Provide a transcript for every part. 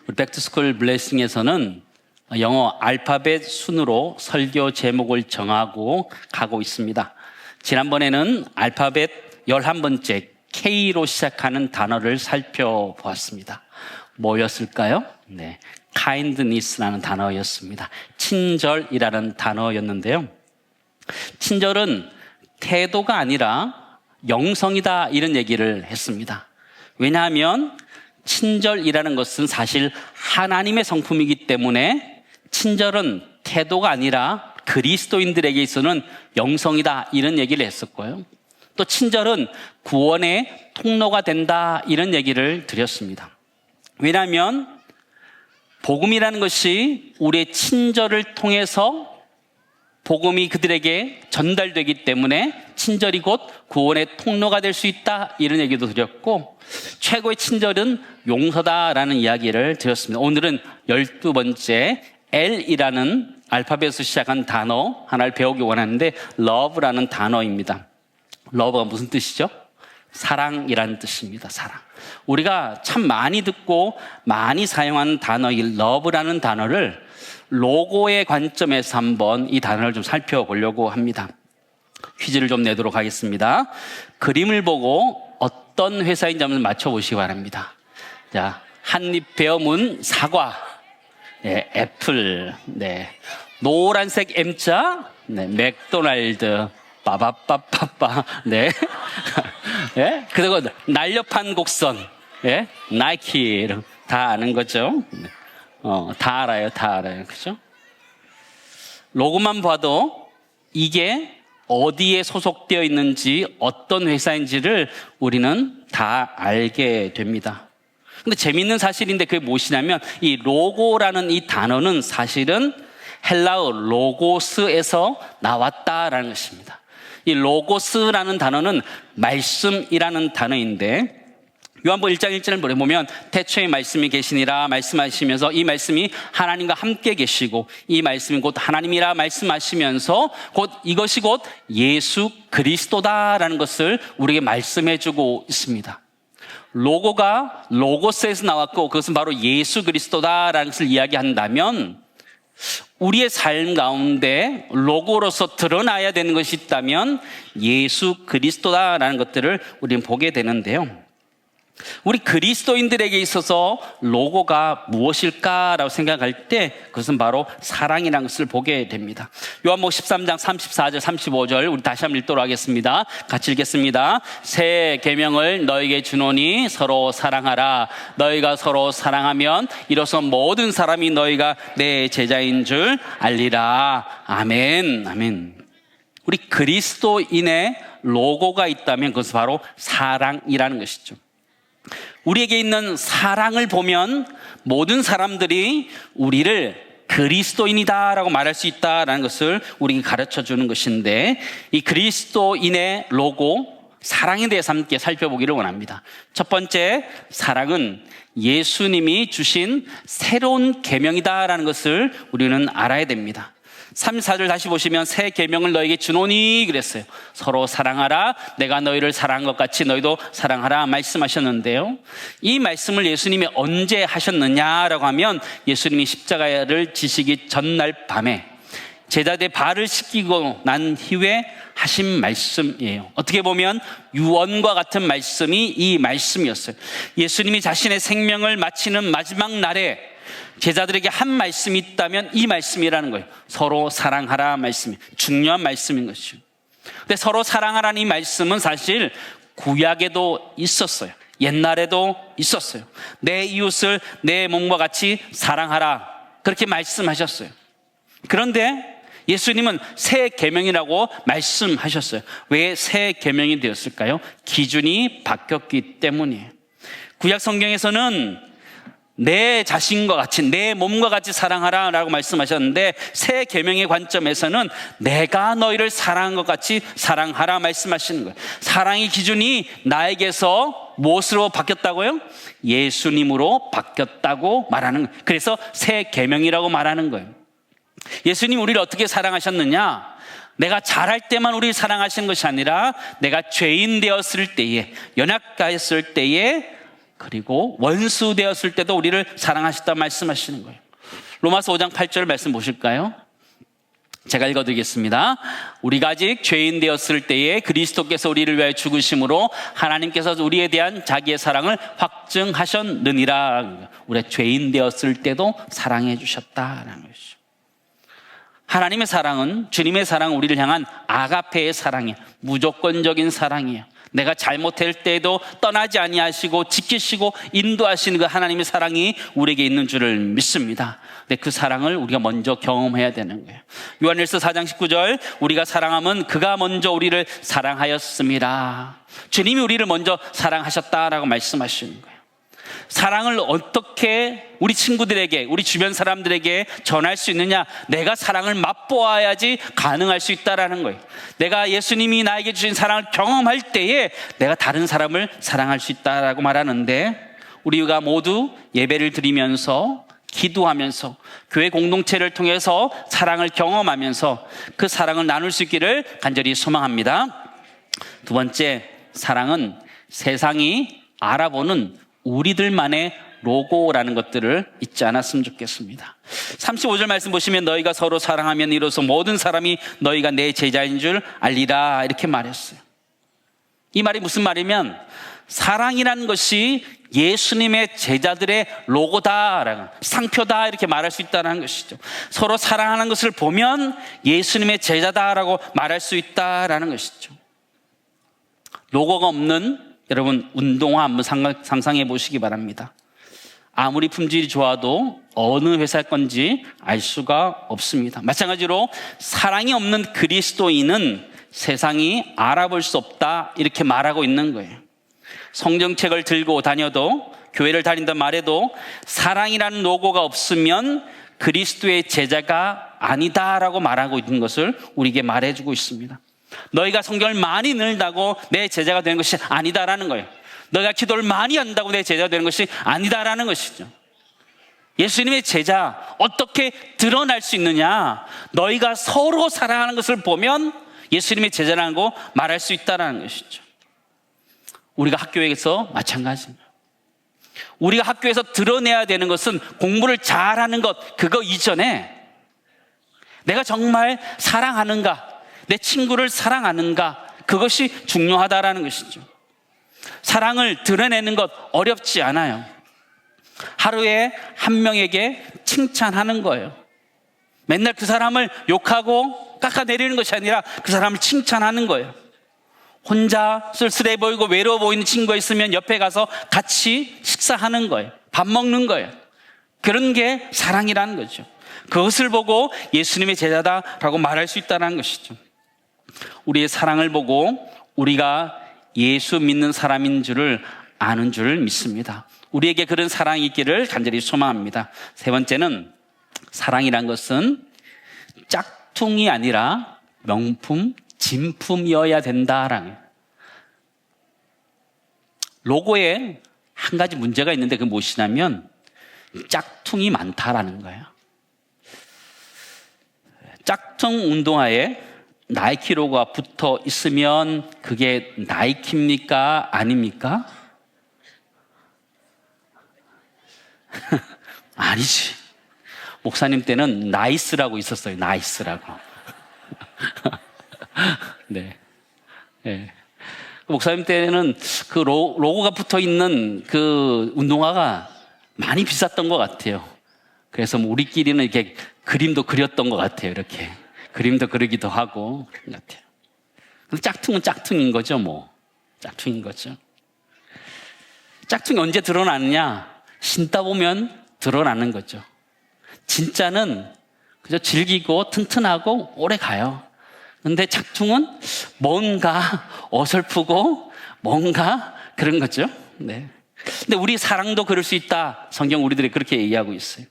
우리 백투스쿨 블레싱에서는 영어 알파벳 순으로 설교 제목을 정하고 가고 있습니다. 지난번에는 알파벳 11번째 K로 시작하는 단어를 살펴보았습니다. 뭐였을까요? 네, kindness라는 단어였습니다. 친절이라는 단어였는데요. 친절은 태도가 아니라 영성이다, 이런 얘기를 했습니다. 왜냐하면 친절이라는 것은 사실 하나님의 성품이기 때문에 친절은 태도가 아니라 그리스도인들에게 있어서는 영성이다, 이런 얘기를 했었고요. 또 친절은 구원의 통로가 된다, 이런 얘기를 드렸습니다. 왜냐하면 복음이라는 것이 우리의 친절을 통해서 복음이 그들에게 전달되기 때문에 친절이 곧 구원의 통로가 될 수 있다, 이런 얘기도 드렸고, 최고의 친절은 용서다라는 이야기를 드렸습니다. 오늘은 12번째 L이라는 알파벳으로 시작한 단어 하나를 배우기 원하는데, love라는 단어입니다. love가 무슨 뜻이죠? 사랑이라는 뜻입니다. 사랑. 우리가 참 많이 듣고 많이 사용하는 단어인 love라는 단어를 로고의 관점에서 한번 이 단어를 좀 살펴보려고 합니다. 퀴즈를 좀 내도록 하겠습니다. 그림을 보고 어떤 회사인지 한번 맞춰보시기 바랍니다. 자, 한입베어문 사과, 네, 애플, 네, 노란색 M자, 네, 맥도날드, 빠바빠빠빠, 네, 네, 그리고 날렵한 곡선, 네, 나이키, 다 아는 거죠. 다 알아요, 다 알아요, 그죠? 로고만 봐도 이게 어디에 소속되어 있는지, 어떤 회사인지를 우리는 다 알게 됩니다. 근데 재밌는 사실인데 그게 무엇이냐면, 이 로고라는 이 단어는 사실은 헬라어 로고스에서 나왔다라는 것입니다. 이 로고스라는 단어는 말씀이라는 단어인데, 요한복음 1장 1절을 보면 태초에 말씀이 계시니라 말씀하시면서 이 말씀이 하나님과 함께 계시고 이 말씀이 곧 하나님이라 말씀하시면서 곧 이것이 곧 예수 그리스도다라는 것을 우리에게 말씀해주고 있습니다. 로고가 로고스에서 나왔고 그것은 바로 예수 그리스도다라는 것을 이야기한다면, 우리의 삶 가운데 로고로서 드러나야 되는 것이 있다면 예수 그리스도다라는 것들을 우리는 보게 되는데요. 우리 그리스도인들에게 있어서 로고가 무엇일까라고 생각할 때 그것은 바로 사랑이라는 것을 보게 됩니다. 요한복음 13장 34절 35절 우리 다시 한번 읽도록 하겠습니다. 같이 읽겠습니다. 새 계명을 너에게 주노니 서로 사랑하라. 너희가 서로 사랑하면 이로써 모든 사람이 너희가 내 제자인 줄 알리라. 아멘. 아멘. 우리 그리스도인의 로고가 있다면 그것은 바로 사랑이라는 것이죠. 우리에게 있는 사랑을 보면 모든 사람들이 우리를 그리스도인이다라고 말할 수 있다라는 것을 우리에게 가르쳐 주는 것인데, 이 그리스도인의 로고, 사랑에 대해서 함께 살펴보기를 원합니다. 첫 번째, 사랑은 예수님이 주신 새로운 계명이다라는 것을 우리는 알아야 됩니다. 34절 다시 보시면 새 계명을 너에게 주노니 그랬어요. 서로 사랑하라. 내가 너희를 사랑한 것 같이 너희도 사랑하라 말씀하셨는데요. 이 말씀을 예수님이 언제 하셨느냐라고 하면 예수님이 십자가를 지시기 전날 밤에 제자들의 발을 씻기고 난 후에 하신 말씀이에요. 어떻게 보면 유언과 같은 말씀이 이 말씀이었어요. 예수님이 자신의 생명을 마치는 마지막 날에 제자들에게 한 말씀이 있다면 이 말씀이라는 거예요. 서로 사랑하라 말씀이 중요한 말씀인 것이죠. 근데 서로 사랑하라는 이 말씀은 사실 구약에도 있었어요. 옛날에도 있었어요. 내 이웃을 내 몸과 같이 사랑하라 그렇게 말씀하셨어요. 그런데 예수님은 새 계명이라고 말씀하셨어요. 왜 새 계명이 되었을까요? 기준이 바뀌었기 때문이에요. 구약 성경에서는 내 자신과 같이 내 몸과 같이 사랑하라 라고 말씀하셨는데, 새 계명의 관점에서는 내가 너희를 사랑한 것 같이 사랑하라 말씀하시는 거예요. 사랑의 기준이 나에게서 무엇으로 바뀌었다고요? 예수님으로 바뀌었다고 말하는 거예요. 그래서 새 계명이라고 말하는 거예요. 예수님 우리를 어떻게 사랑하셨느냐? 내가 잘할 때만 우리를 사랑하시는 것이 아니라 내가 죄인 되었을 때에, 연약하였을 때에 그리고 원수 되었을 때도 우리를 사랑하셨다 말씀하시는 거예요. 로마서 5장 8절 말씀 보실까요? 제가 읽어드리겠습니다. 우리가 아직 죄인 되었을 때에 그리스도께서 우리를 위하여 죽으심으로 하나님께서 우리에 대한 자기의 사랑을 확증하셨느니라. 우리가 죄인 되었을 때도 사랑해 주셨다라는 것이죠. 하나님의 사랑은, 주님의 사랑은 우리를 향한 아가페의 사랑이에요. 무조건적인 사랑이에요. 내가 잘못할 때에도 떠나지 아니하시고 지키시고 인도하시는 그 하나님의 사랑이 우리에게 있는 줄을 믿습니다. 근데 그 사랑을 우리가 먼저 경험해야 되는 거예요. 요한일서 4장 19절, 우리가 사랑하면 그가 먼저 우리를 사랑하였습니다. 주님이 우리를 먼저 사랑하셨다라고 말씀하시는 거예요. 사랑을 어떻게 우리 친구들에게, 우리 주변 사람들에게 전할 수 있느냐? 내가 사랑을 맛보아야지 가능할 수 있다라는 거예요. 내가 예수님이 나에게 주신 사랑을 경험할 때에 내가 다른 사람을 사랑할 수 있다라고 말하는데, 우리가 모두 예배를 드리면서, 기도하면서, 교회 공동체를 통해서 사랑을 경험하면서 그 사랑을 나눌 수 있기를 간절히 소망합니다. 두 번째, 사랑은 세상이 알아보는 우리들만의 로고라는 것들을 잊지 않았으면 좋겠습니다. 35절 말씀 보시면 너희가 서로 사랑하면 이로써 모든 사람이 너희가 내 제자인 줄 알리라 이렇게 말했어요. 이 말이 무슨 말이면 사랑이라는 것이 예수님의 제자들의 로고다, 상표다 이렇게 말할 수 있다는 것이죠. 서로 사랑하는 것을 보면 예수님의 제자다라고 말할 수 있다라는 것이죠. 로고가 없는 여러분 운동화 한번 상상해 보시기 바랍니다. 아무리 품질이 좋아도 어느 회사 건지 알 수가 없습니다. 마찬가지로 사랑이 없는 그리스도인은 세상이 알아볼 수 없다 이렇게 말하고 있는 거예요. 성경책을 들고 다녀도, 교회를 다닌다 말해도 사랑이라는 로고가 없으면 그리스도의 제자가 아니다라고 말하고 있는 것을 우리에게 말해주고 있습니다. 너희가 성경을 많이 읽는다고 내 제자가 되는 것이 아니다라는 거예요. 너희가 기도를 많이 한다고 내 제자가 되는 것이 아니다라는 것이죠. 예수님의 제자 어떻게 드러날 수 있느냐? 너희가 서로 사랑하는 것을 보면 예수님의 제자라는 거 말할 수 있다라는 것이죠. 우리가 학교에서 마찬가지입니다. 우리가 학교에서 드러내야 되는 것은 공부를 잘하는 것, 그거 이전에 내가 정말 사랑하는가, 내 친구를 사랑하는가, 그것이 중요하다라는 것이죠. 사랑을 드러내는 것 어렵지 않아요. 하루에 한 명에게 칭찬하는 거예요. 맨날 그 사람을 욕하고 깎아내리는 것이 아니라 그 사람을 칭찬하는 거예요. 혼자 쓸쓸해 보이고 외로워 보이는 친구가 있으면 옆에 가서 같이 식사하는 거예요. 밥 먹는 거예요. 그런 게 사랑이라는 거죠. 그것을 보고 예수님의 제자다라고 말할 수 있다는 것이죠. 우리의 사랑을 보고 우리가 예수 믿는 사람인 줄을 아는 줄 믿습니다. 우리에게 그런 사랑이 있기를 간절히 소망합니다. 세 번째는, 사랑이란 것은 짝퉁이 아니라 명품, 진품이어야 된다라는, 로고에 한 가지 문제가 있는데 그게 무엇이냐면 짝퉁이 많다라는 거예요. 짝퉁 운동화에 나이키 로고가 붙어 있으면 그게 나이키입니까? 아닙니까? 아니지. 목사님 때는 나이스라고 있었어요. 나이스라고. 네. 네. 목사님 때는 그 로고가 붙어 있는 그 운동화가 많이 비쌌던 것 같아요. 그래서 뭐 우리끼리는 이렇게 그림도 그렸던 것 같아요. 이렇게. 그림도 그리기도 하고 그런 것 같아요. 근데 짝퉁은 짝퉁인 거죠, 뭐. 짝퉁인 거죠. 짝퉁이 언제 드러나느냐? 신다 보면 드러나는 거죠. 진짜는 그저 질기고 튼튼하고 오래 가요. 근데 짝퉁은 뭔가 어설프고 뭔가 그런 거죠. 네. 근데 우리 사랑도 그럴 수 있다. 성경 우리들이 그렇게 얘기하고 있어요.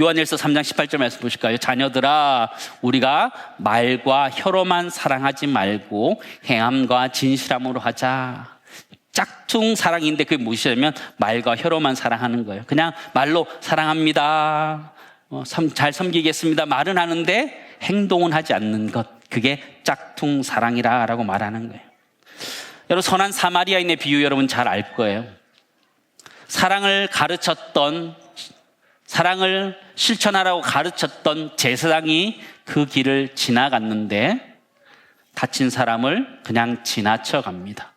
요한일서 3장 18절 말씀 보실까요? 자녀들아, 우리가 말과 혀로만 사랑하지 말고 행함과 진실함으로 하자. 짝퉁 사랑인데 그게 무엇이냐면 말과 혀로만 사랑하는 거예요. 그냥 말로 사랑합니다, 잘 섬기겠습니다 말은 하는데 행동은 하지 않는 것, 그게 짝퉁 사랑이라고 말하는 거예요. 여러분, 선한 사마리아인의 비유 여러분 잘 알 거예요. 사랑을 가르쳤던, 사랑을 실천하라고 가르쳤던 제사장이 그 길을 지나갔는데 다친 사람을 그냥 지나쳐 갑니다.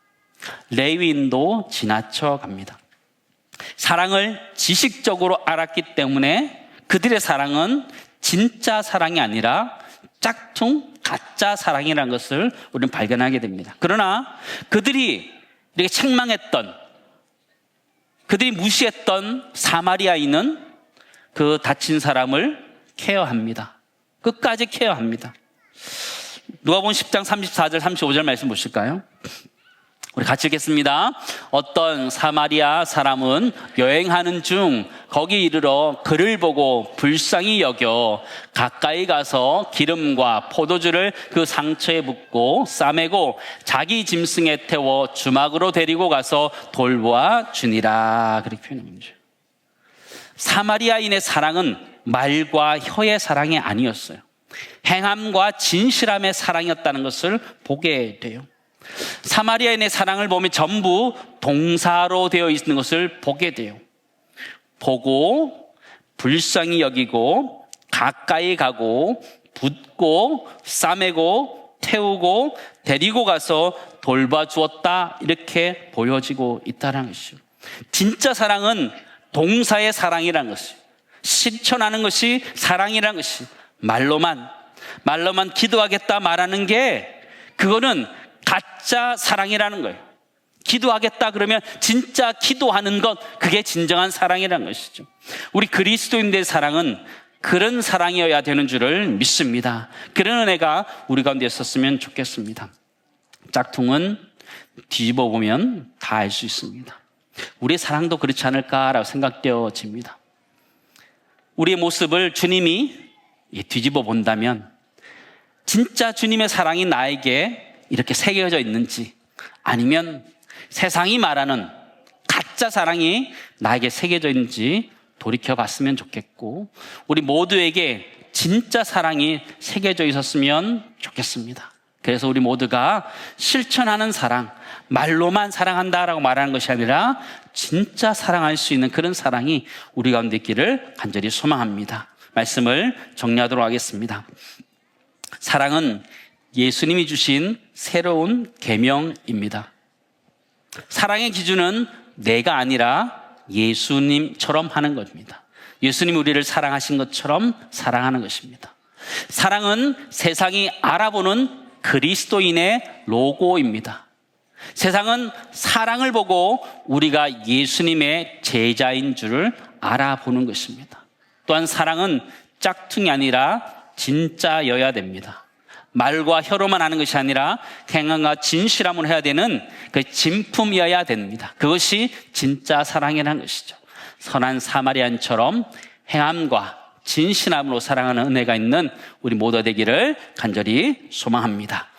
레위인도 지나쳐 갑니다. 사랑을 지식적으로 알았기 때문에 그들의 사랑은 진짜 사랑이 아니라 짝퉁 가짜 사랑이라는 것을 우리는 발견하게 됩니다. 그러나 그들이 이렇게 책망했던, 그들이 무시했던 사마리아인은 그 다친 사람을 케어합니다. 끝까지 케어합니다. 누가복음 10장 34절 35절 말씀 보실까요? 우리 같이 읽겠습니다. 어떤 사마리아 사람은 여행하는 중 거기 이르러 그를 보고 불쌍히 여겨 가까이 가서 기름과 포도주를 그 상처에 붓고 싸매고 자기 짐승에 태워 주막으로 데리고 가서 돌보아 주니라. 그렇게 표현합니다. 사마리아인의 사랑은 말과 혀의 사랑이 아니었어요. 행함과 진실함의 사랑이었다는 것을 보게 돼요. 사마리아인의 사랑을 보면 전부 동사로 되어 있는 것을 보게 돼요. 보고, 불쌍히 여기고, 가까이 가고, 붓고, 싸매고, 태우고, 데리고 가서 돌봐주었다, 이렇게 보여지고 있다는 것이죠. 진짜 사랑은 동사의 사랑이라는 것이죠. 실천하는 것이 사랑이라는 것이 말로만 기도하겠다 말하는 게 그거는 가짜 사랑이라는 거예요. 기도하겠다 그러면 진짜 기도하는 것, 그게 진정한 사랑이라는 것이죠. 우리 그리스도인들의 사랑은 그런 사랑이어야 되는 줄을 믿습니다. 그런 은혜가 우리 가운데 있었으면 좋겠습니다. 짝퉁은 뒤집어 보면 다 알 수 있습니다. 우리의 사랑도 그렇지 않을까라고 생각되어집니다. 우리의 모습을 주님이 뒤집어 본다면 진짜 주님의 사랑이 나에게 이렇게 새겨져 있는지, 아니면 세상이 말하는 가짜 사랑이 나에게 새겨져 있는지 돌이켜 봤으면 좋겠고, 우리 모두에게 진짜 사랑이 새겨져 있었으면 좋겠습니다. 그래서 우리 모두가 실천하는 사랑, 말로만 사랑한다라고 말하는 것이 아니라 진짜 사랑할 수 있는 그런 사랑이 우리 가운데 있기를 간절히 소망합니다. 말씀을 정리하도록 하겠습니다. 사랑은 예수님이 주신 새로운 계명입니다. 사랑의 기준은 내가 아니라 예수님처럼 하는 것입니다. 예수님이 우리를 사랑하신 것처럼 사랑하는 것입니다. 사랑은 세상이 알아보는 그리스도인의 로고입니다. 세상은 사랑을 보고 우리가 예수님의 제자인 줄을 알아보는 것입니다. 또한 사랑은 짝퉁이 아니라 진짜여야 됩니다. 말과 혀로만 하는 것이 아니라 행함과 진실함으로 해야 되는 그 진품이어야 됩니다. 그것이 진짜 사랑이라는 것이죠. 선한 사마리아인처럼 행함과 진실함으로 사랑하는 은혜가 있는 우리 모두 되기를 간절히 소망합니다.